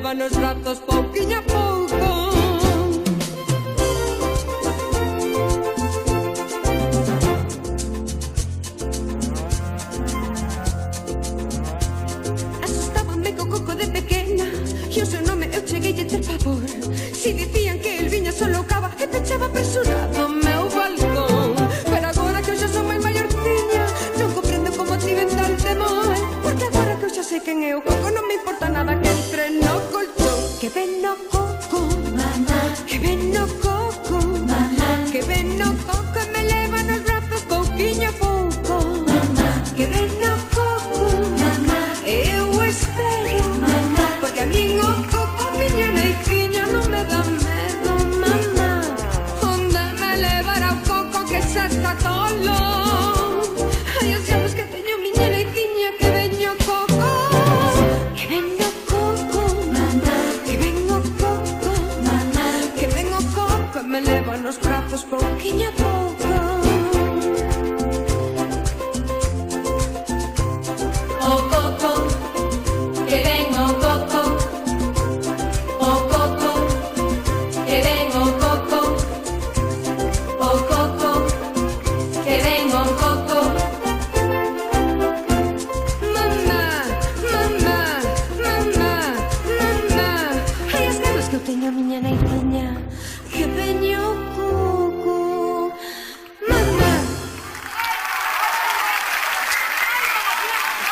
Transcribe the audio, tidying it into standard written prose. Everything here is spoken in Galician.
levaba nos brazos pouquiño a pouco. Asustábame co coco de pequena e o seu nome eu cheguei a ter pavor. Si dicían que el viña solo cava e pechaba apresurado o meu balcón. Pero agora que eu xa son máis maiorciña non comprendo como tiven tal temor. Porque agora que eu xa sei quen é o coco non me importa nada que entre no colchón. Que ven no coco, mamá, que ven no coco, mamá, que ven no coco.